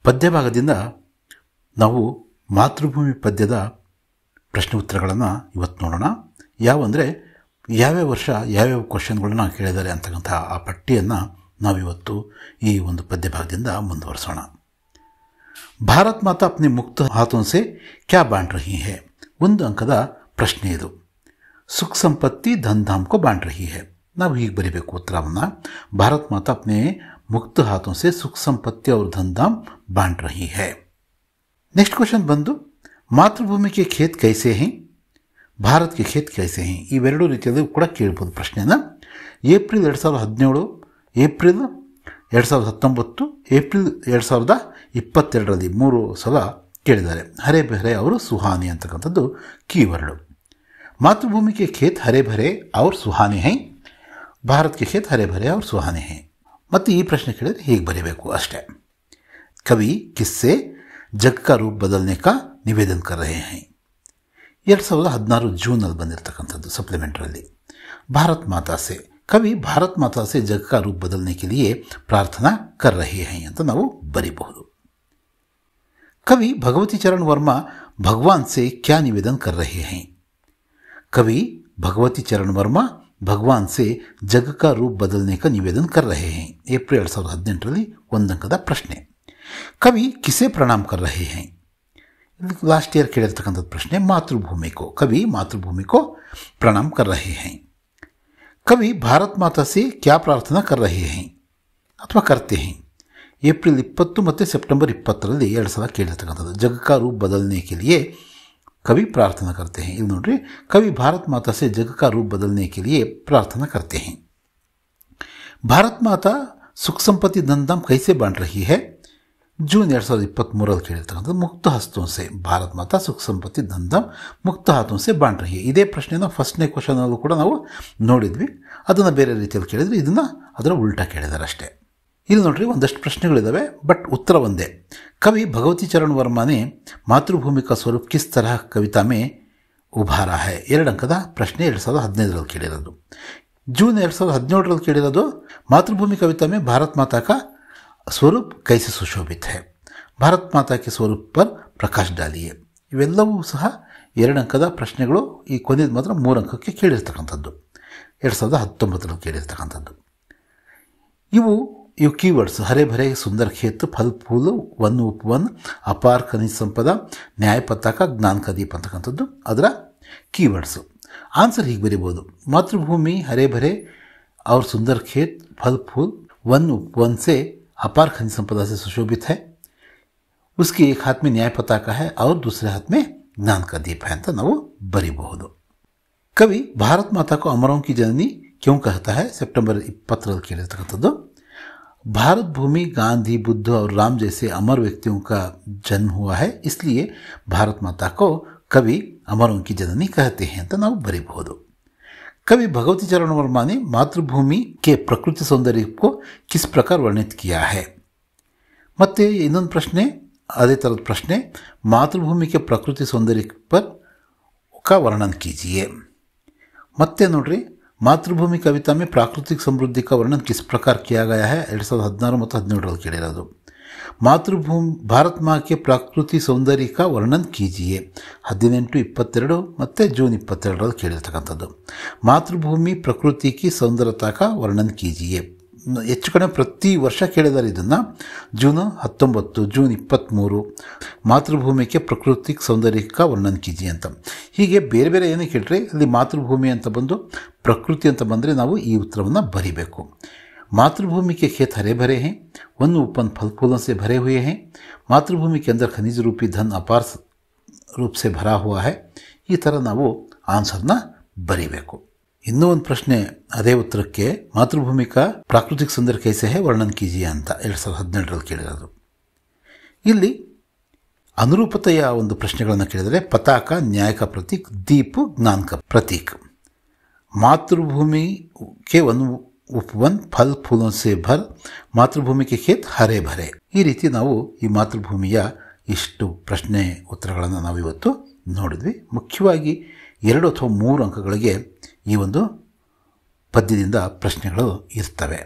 ಪದ್ಯಭಾಗದಿಂದ ನಾವು ಮಾತೃಭೂಮಿ ಪದ್ಯದ ಪ್ರಶ್ನೆ ಉತ್ತರಗಳನ್ನು ಇವತ್ತು ನೋಡೋಣ. ಯಾವಂದರೆ ಯಾವ್ಯಾವ ವರ್ಷ ಯಾವ್ಯಾವ ಕ್ವಶನ್ಗಳನ್ನ ಕೇಳಿದ್ದಾರೆ ಅಂತಕ್ಕಂಥ ಆ ಪಟ್ಟಿಯನ್ನು ನಾವಿವತ್ತು ಈ ಒಂದು ಪದ್ಯಭಾಗದಿಂದ ಮುಂದುವರಿಸೋಣ. ಭಾರತ್ ಮಾತಾ ಅಪ್ನೆ ಮುಕ್ತ ಹಾಥೋನ್ ಸೆ ಕ್ಯಾ ಬಾಂಟ್ ರಹಿ ಹೈ, ಒಂದು ಅಂಕದ ಪ್ರಶ್ನೆ ಇದು. ಸುಖ ಸಂಪತ್ತಿ ಧನ್ ಧಾಮ್ ಕೋ ಬಾಂಟ್ ರಹಿ ಹೈ. ನಾವು ಹೀಗೆ ಬರೀಬೇಕು ಉತ್ತರವನ್ನು. ಭಾರತ್ ಮಾತಾ ಅಪ್ನೆ ಮುಕ್ತ ಹಾಥೋನ್ ಸೆ ಸುಖ ಸಂಪತ್ತಿ और धन धाम बांट रही है. नेक्स्ट क्वेश्चन ಬಂದು ಮಾತೃಭೂಮಿ ಕೆ ಖೇತ್ ಕೈಸೆ ಹೈ, ಭಾರತ್ ಕೆ ಖೇತ್ ಕೈಸೆ ಹೈ. ಇವೆರಡೂ ರೀತಿಯಲ್ಲಿ ಕೂಡ ಕೇಳ್ಬೋದು ಪ್ರಶ್ನೆನ. ಏಪ್ರಿಲ್ 2017, ಏಪ್ರಿಲ್ 2019, ಏಪ್ರಿಲ್ 2022ರಲ್ಲಿ 3 ಸಲ ಕೇಳಿದ್ದಾರೆ. ಹರೆ ಭರೆ ಅವರು ಸುಹಾನಿ ಅಂತಕ್ಕಂಥದ್ದು ಕೀವರ್ಡು. ಮಾತೃಭೂಮಿ ಕೆ ಖೇತ್ ಹರೆ ಭರೆ ಅವ್ರ ಸುಹಾನಿ ಹೈ, ಭಾರತ್ ಕೆ ಖೇತ್ ಹರೆ ಭರೆ ಅವ್ರ ಸುಹಾನಿ ಹೈ. ಮತ್ತು ಈ ಪ್ರಶ್ನೆ ಕೇಳಿದರೆ ಹೀಗೆ ಬರೀಬೇಕು ಅಷ್ಟೇ. ಕವಿ ಕಿಸ್ಸೆ ಜಗ್ ಕಾ ರೂಪ್ ಬದಲ್ನೆ ಕಾ ನಿವೇದನ್ ಕರ್ ರಹೆ ಹೈ. 2016 ಜೂನಲ್ಲಿ ಬಂದಿರತಕ್ಕಂಥದ್ದು ಸಪ್ಲಿಮೆಂಟ್ರಲ್ಲಿ. ಭಾರತ್ ಮಾತಾ ಸೆ, ಕವಿ ಭಾರತ್ ಮಾತಾ ಸೆ ಜಗ್ ಕಾ ರೂಪ್ ಬದಲ್ನೆ ಕೆ ಲಿಯೆ ಪ್ರಾರ್ಥನಾ ಕರ್ ರಹೆ ಹೈ ಅಂತ ನಾವು ಬರೀಬಹುದು. ಕವಿ ಭಗವತಿ ಚರಣ್ ವರ್ಮಾ ಭಗವಾನ್ ಸೆ ಕ್ಯಾ ನಿವೇದನ್ ಕರ್ ರಹೆ ಹೈ. ಕವಿ ಭಗವತಿ ಚರಣ್ ವರ್ಮಾ ಭಗವಾನ್ ಸೆ ಜಗ್ ಕಾ ರೂಪ್ ಬದಲ್ನೆ ಕಾ ನಿವೇದನ್ ಕರ್ ರಹೆ ಹೈ. ಏಪ್ರಿಲ್ 2018ರಲ್ಲಿ 1 ಅಂಕದ ಪ್ರಶ್ನೆ. ಕವಿ ಕಿಸೆ ಪ್ರಣಾಮ್ ಕರ್ ರಹೆ ಹೈ. ಲಾಸ್ಟ್ ಇಯರ್ ಕೇಳಿರ್ತಕ್ಕಂಥದ್ದು ಪ್ರಶ್ನೆ. ಮಾತೃಭೂಮಿ ಕೋ, ಕವಿ ಮಾತೃಭೂಮಿ ಕೋ ಪ್ರಣಾಮ್ ಕರ್ ರಹೆ ಹೈ. ಕವಿ ಭಾರತ್ ಮಾತಾ ಸೆ ಕ್ಯಾ ಪ್ರಾರ್ಥನಾ ಕರ್ ರಹೆ ಹೈ ಅಥವಾ ಕರ್ತೆ ಹೈ. ಏಪ್ರಿಲ್ 20 ಮತ್ತು ಸೆಪ್ಟೆಂಬರ್ 20ರಲ್ಲಿ 2 ಸಲ ಕೇಳಿರ್ತಕ್ಕಂಥದ್ದು. ಜಗ್ ಕಾ ರೂಪ್ ಬದಲ್ನೆ ಕೆ ಲಿಯೆ कवि प्रार्थना करते हैं. ಇಲ್ಲಿ ನೋಡ್ರಿ, कवि भारत माता से जग का रूप बदलने के लिए प्रार्थना करते हैं. भारत माता सुख संपत्ति धन धाम कैसे बांट रही है. जून 2023ರಲ್ಲಿ ಕೇಳಿರ್ತಕ್ಕಂಥದ್ದು. ಮುಕ್ತ ಹಸ್ತೋं से ಭಾರತ ಮಾತಾ ಸುಖ ಸಂಪತ್ತಿ ಧನ್ ಧಾಮ್ ಮುಕ್ತ ಹಾಥೋं से ಬಾಂಟ್ ರಹಿ है. ಇದೇ ಪ್ರಶ್ನೆನ ಫಸ್ಟ್ನೇ ಕ್ವಶನಲ್ಲೂ ಕೂಡ ನಾವು ನೋಡಿದ್ವಿ. ಅದನ್ನು ಬೇರೆ ರೀತಿಯಲ್ಲಿ ಕೇಳಿದ್ವಿ, ಇದನ್ನು ಅದರ ಉಲ್ಟಾ ಕೇಳಿದ್ದಾರೆ ಅಷ್ಟೇ. ಇಲ್ಲಿ ನೋಡ್ರಿ, ಒಂದಷ್ಟು ಪ್ರಶ್ನೆಗಳಿದ್ದಾವೆ, ಬಟ್ ಉತ್ತರ ಒಂದೇ. कवि भगवती चरण वर्मा ने मातृभूमि का स्वरूप किस तरह कविता में उभारा है. 2 ಅಂಕದ ಪ್ರಶ್ನೆ. 2015ರಲ್ಲಿ ಕೇಳಿರೋದು. जून 2017ರಲ್ಲಿ ಕೇಳಿರೋದು मातृभूमि कविता में भारत माता का स्वरूप कैसे सुशोभित है. ಭಾರತ್ ಮಾತಾ ಕೆ ಸ್ವರೂಪ್ ಪರ್ ಪ್ರಕಾಶ್ ಡಾಲಿಯೇ. ಇವೆಲ್ಲವೂ ಸಹ 2 ಅಂಕದ ಪ್ರಶ್ನೆಗಳು. ಈ ಕೊನೆಯದು ಮಾತ್ರ 3 ಅಂಕಕ್ಕೆ ಕೇಳಿರ್ತಕ್ಕಂಥದ್ದು. 2019ರಲ್ಲಿ ಕೇಳಿರ್ತಕ್ಕಂಥದ್ದು. ಇವು ಕೀವರ್ಡ್ಸ್. ಹರೆ ಭರೆ ಸುಂದರ ಖೇತ್, ಫಲ್ ಫೂಲ್, वन उपवन, ಅಪಾರ ಖನಿಜ ಸಂಪದ, ನ್ಯಾಯ ಪತಾಕ, ಜ್ಞಾನ ಕಾ ದೀಪ ಅಂತಕ್ಕಂಥದ್ದು ಅದರ ಕೀವರ್ಡ್ಸು. ಆನ್ಸರ್ ಹೀಗೆ ಬರೀಬೋದು. ಮಾತೃಭೂಮಿ ಹರೆ ಭರೆ और सुंदर खेत, फल फूल, वन उपवन से अपार खनिज संपदा से सुशोभित है. उसके एक हाथ में न्याय पताका है और दूसरे हाथ में ज्ञान का दीप है ಅಂತ ನಾವು ಬರೀಬಹುದು. कवि भारत माता को अमरों की जननी क्यों कहता है. ಸೆಪ್ಟೆಂಬರ್ 20ರಲ್ಲಿ ಕೇಳಿರ್ತಕ್ಕಂಥದ್ದು. भारत भूमि गांधी, बुद्ध और राम जैसे अमर व्यक्तियों का जन्म हुआ है, इसलिए भारत माता को कवि अमरों की जननी कहते हैं ಅಂತ ನಾವು ಬರೀಬಹುದು. कवि भगवती चरण वर्मा ने मातृभूमि के प्रकृति सौंदर्य को किस प्रकार वर्णित किया है. ಮತ್ತೆ ಇನ್ನೊಂದು ಪ್ರಶ್ನೆ, ಅದೇ ಥರದ ಪ್ರಶ್ನೆ. मातृभूमि के प्रकृति सौंदर्य पर का वर्णन कीजिए. ಮತ್ತೆ ನೋಡ್ರಿ, मातृभूमि कविता में प्राकृतिक समृद्धि का वर्णन किस प्रकार किया गया है. 2016 ಮತ್ತು 2017ರಲ್ಲಿ ಕೇಳಿರೋದು. मातृभूमि भारत माँ के प्राकृतिक सौंदर्य का वर्णन कीजिए. 18, 22 ಮತ್ತು ಜೂನ್ 22ರಲ್ಲಿ ಕೇಳಿರ್ತಕ್ಕಂಥದ್ದು. मातृभूमि प्रकृति की सौंदर्यता का वर्णन कीजिए. ಹೆಚ್ಚು ಕಡೆ ಪ್ರತಿ ವರ್ಷ ಕೇಳಿದ್ದಾರೆ ಇದನ್ನು. ಜೂನ್ 19, ಜೂನ್ 23 ಮಾತೃಭೂಮಿಗೆ ಪ್ರಾಕೃತಿಕ ಸೌಂದರ್ಯಕ ವರ್ಣನ್ ಕೀಜಿ ಅಂತ. ಹೀಗೆ ಬೇರೆ ಬೇರೆ ಏನೇ ಕೇಳಿದ್ರೆ ಅಲ್ಲಿ ಮಾತೃಭೂಮಿ ಅಂತ ಬಂದು ಪ್ರಕೃತಿ ಅಂತ ಬಂದರೆ ನಾವು ಈ ಉತ್ತರವನ್ನು ಬರೀಬೇಕು. मातृभूमि के खेत हरे भरे हैं, वन उपवन फल फूलों से भरे हुए हैं, मातृभूमि के अंदर खनिज रूपी धन अपार रूप से भरा हुआ है. ಈ ಥರ ನಾವು ಆನ್ಸರ್ನ ಬರೀಬೇಕು. ಇನ್ನೂ ಒಂದು ಪ್ರಶ್ನೆ ಅದೇ ಉತ್ತರಕ್ಕೆ, ಮಾತೃಭೂಮಿ ಕಾ ಪ್ರಾಕೃತಿಕ ಸೌಂದರ್ಯ ಕೈಸೆ ಹೈ ವರ್ಣನ್ ಕೀಜಿಯೆ ಅಂತ 2017ರಲ್ಲಿ ಕೇಳಿರೋದು. ಇಲ್ಲಿ ಅನುರೂಪತೆಯ ಒಂದು ಪ್ರಶ್ನೆಗಳನ್ನು ಕೇಳಿದರೆ ಪತಾಕ ನ್ಯಾಯ ಕಾ ಪ್ರತೀಕ್, ದೀಪ್ ಜ್ಞಾನ ಕಾ ಪ್ರತೀಕ್. ಮಾತೃಭೂಮಿ ಕೆ ಒಂದು उपवन फल फूलों से भर, मातृभूमि के खेत हरे भरे. ಈ ರೀತಿ ನಾವು ಈ ಮಾತೃಭೂಮಿಯ ಇಷ್ಟು ಪ್ರಶ್ನೆ ಉತ್ತರಗಳನ್ನು ನಾವಿವತ್ತು ನೋಡಿದ್ವಿ. ಮುಖ್ಯವಾಗಿ 2 ಅಥವಾ 3 ಅಂಕಗಳಿಗೆ ಈ ಒಂದು ಪದ್ಯದಿಂದ ಪ್ರಶ್ನೆಗಳು ಇರ್ತವೆ.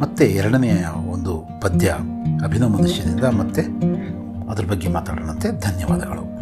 ಮತ್ತು ಎರಡನೆಯ ಒಂದು ಪದ್ಯ ಅಭಿನವ ಮನುಷ್ಯನಿಂದ ಮತ್ತೆ ಅದ್ರ ಬಗ್ಗೆ ಮಾತಾಡೋಣಂತೆ. ಧನ್ಯವಾದಗಳು.